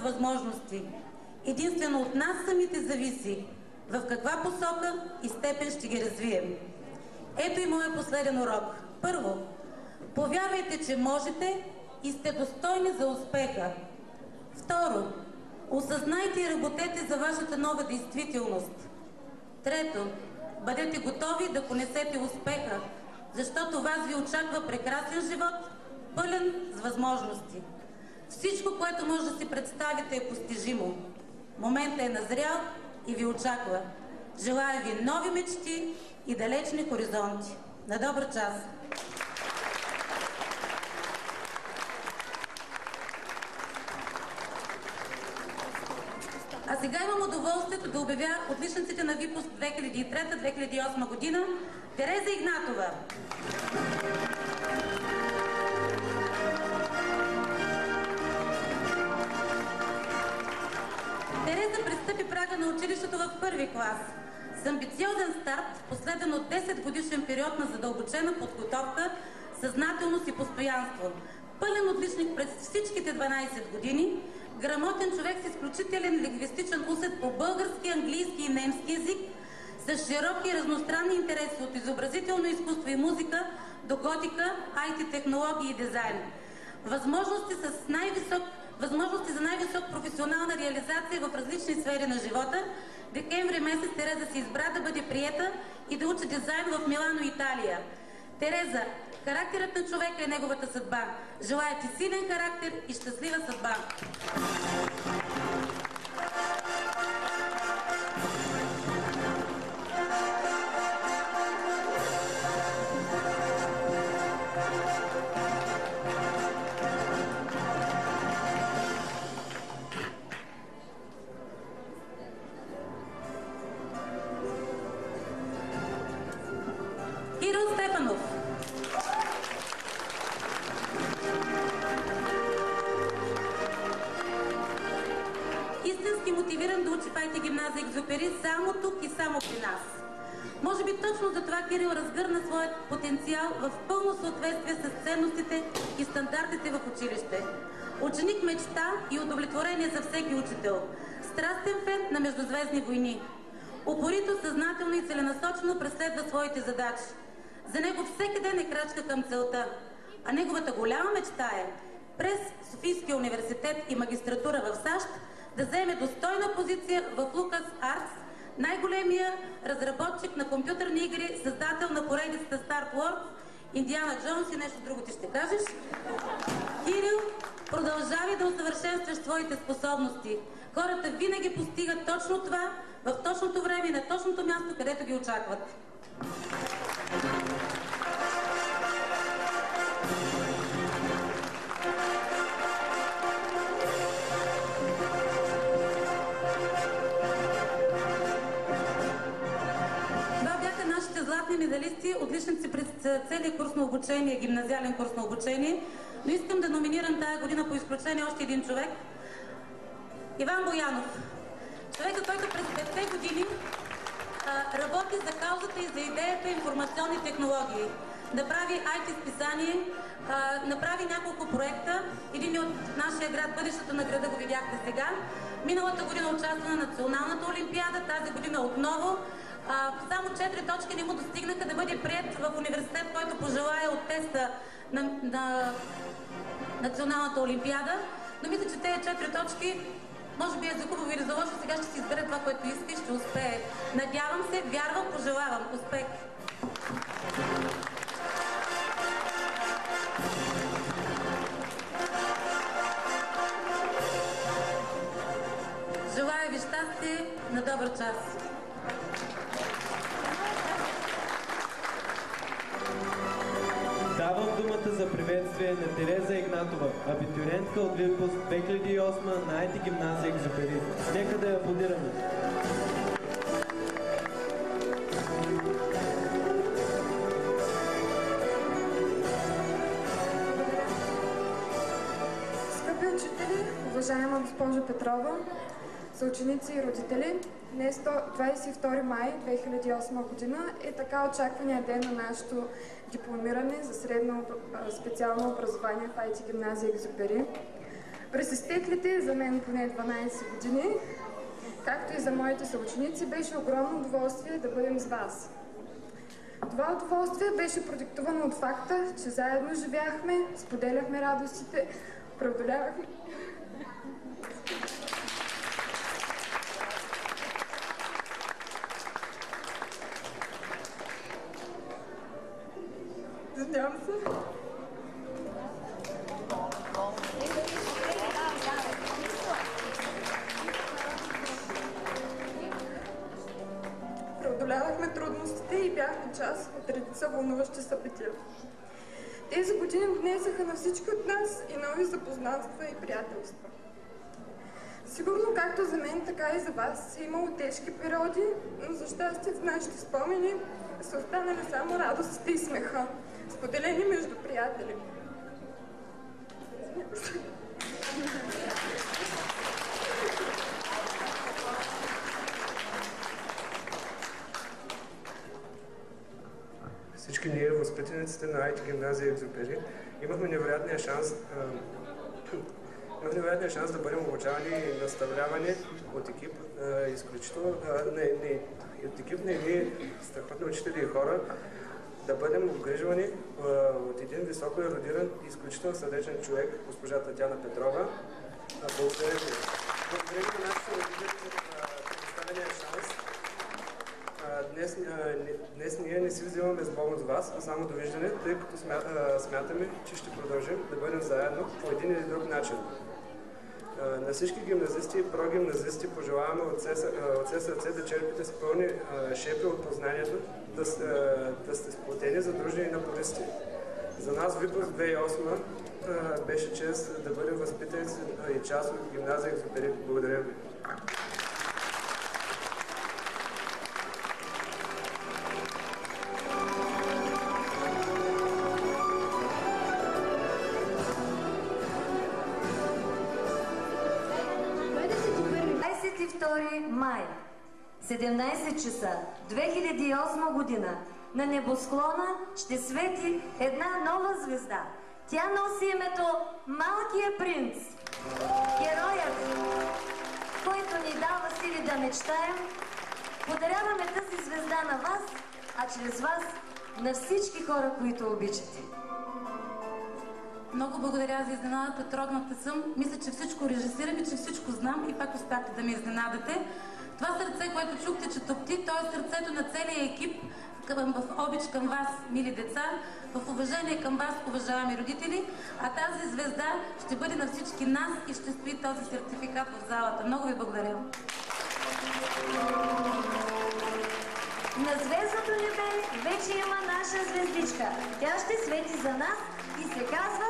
възможности. Единствено от нас самите зависи в каква посока и степен ще ги развием. Ето и моя последен урок. Първо, повярвайте, че можете и сте достойни за успеха. Второ, осъзнайте и работете за вашата нова действителност. Трето, бъдете готови да понесете успеха, защото вас ви очаква прекрасен живот, пълен с възможности. Всичко, което може да си представите, е постижимо. Моментът е назрял и ви очаква. Желая ви нови мечти и далечни хоризонти. На добър час! А сега имам удоволствието да обявя отличниците на випуск 2003-2008 година Тереза Игнатова. Тереза пристъпи прага на училището в първи клас. С амбициозен старт, последен от 10 годишен период на задълбочена подготовка, съзнателност и постоянство. Пълен отличник през всичките 12 години, грамотен човек с изключителен лингвистичен усет по български, английски и немски език, с широки и разностранни интереси от изобразително изкуство и музика до готика, IT технологии и дизайн. Възможности за най-висок професионална реализация в различни сфери на живота. Декември месец Тереза се избра да бъде приета и да учи дизайн в Милано, Италия. Тереза, характерът на човека е неговата съдба. Желая ти силен характер и щастлива съдба! Мотивиран да учи в IT гимназия Екзюпери само тук и само при нас. Може би точно за това Кирил разгърна своят потенциал в пълно съответствие с ценностите и стандартите в училище. Ученик мечта и удовлетворение за всеки учител. Страстен фен на междузвездни войни. Упорито, съзнателно и целенасочено преследва своите задачи. За него всеки ден е крачка към целта. А неговата голяма мечта е през Софийския университет и магистратура в САЩ да заеме достойна позиция в Lucas Arts, най-големия разработчик на компютърни игри, създател на поредицата Star Wars, Индиана Джонс и нещо друго ти ще кажеш. Кирил, продължавай да усъвършенстваш своите способности. Хората винаги постигат точно това, в точното време и на точното място, където ги очакват. Медалисти, отличници през целия курс на обучение, гимназиален курс на обучение, но искам да номинирам тая година по изключение още един човек. Иван Боянов. Човека, който през 5 години работи за каузата и за идеята информационни технологии. Направи IT списание, направи няколко проекта. Един от нашия град, бъдещето на града, го видяхте сега. Миналата година участва на Националната олимпиада, тази година отново. Само 4 точки не му достигнаха да бъде приет в университет, който пожелая от теста на Националната олимпиада. Но мисля, че тези 4 точки, може би е за хубаво и да заложи, сега ще си избере това, което иска и ще успее. Надявам се, вярвам, пожелавам. Успех! Желая ви щастие, на добър час! Давам думата за приветствие на Тереза Игнатова, абитуриентка от випуск 2008 на IT гимназия Екзюпери. Нека да я аплодираме. Скъпи учители, уважаема госпожо Петрова, съученици и родители, днес 22 май 2008 година е така очаквания ден на нашето дипломиране за средно специално образование в IT гимназия Екзюпери. През изтеклите, за мен поне 12 години, както и за моите съученици, беше огромно удоволствие да бъдем с вас. Това удоволствие беше продиктувано от факта, че заедно живяхме, споделяхме радостите, преодолявахме Извинявам се. Преодолявахме трудностите и бяхме част от редица вълнуващи събития. Тези години донесаха на всички от нас и нови запознанства и приятелства. Сигурно както за мен, така и за вас е имало тежки периоди, но за щастие в нашите спомени са останали само радостите и смеха, споделени между приятели. Всички ние, възпитаниците на IT гимназия Екзюпери, имахме невероятния шанс да бъдем обучавани и наставлявани от екип, от екип на едни страхотни учители и хора, да бъдем обгрижвани от един високо ерудиран и изключително сърдечен човек, госпожа Татяна Петрова. Благодаря ви. Благодаря ви на нашите родители за предоставения шанс. Днес ние не си взимаме с бонус вас, а само довиждане, тъй като смятаме, че ще продължим да бъдем заедно по един или друг начин. На всички гимназисти и прогимназисти пожелаваме от все сърце да черпите с пълни шепи от познанието, да сте сплотени, задружни и напористи. За нас Випуск 2008 беше чест да бъдем възпитаници и част от гимназия Екзюпери. Благодаря ви. Май, 17 часа, 2008 година, на небосклона ще свети една нова звезда. Тя носи името Малкия принц. Героят, който ни дава сили да мечтаем. Подаряваме тази звезда на вас, а чрез вас на всички хора, които обичате. Много благодаря за изненадата, трогната съм. Мисля, че всичко режисирам и че всичко знам и пак успяхте да ме изненадате. Това сърце, което чухте, че топти, то е сърцето на целия екип в обич към вас, мили деца, в уважение към вас, уважаеми родители, а тази звезда ще бъде на всички нас и ще стои този сертификат в залата. Много ви благодаря. На звездното небе вече има наша звездичка. Тя ще свети за нас и се казва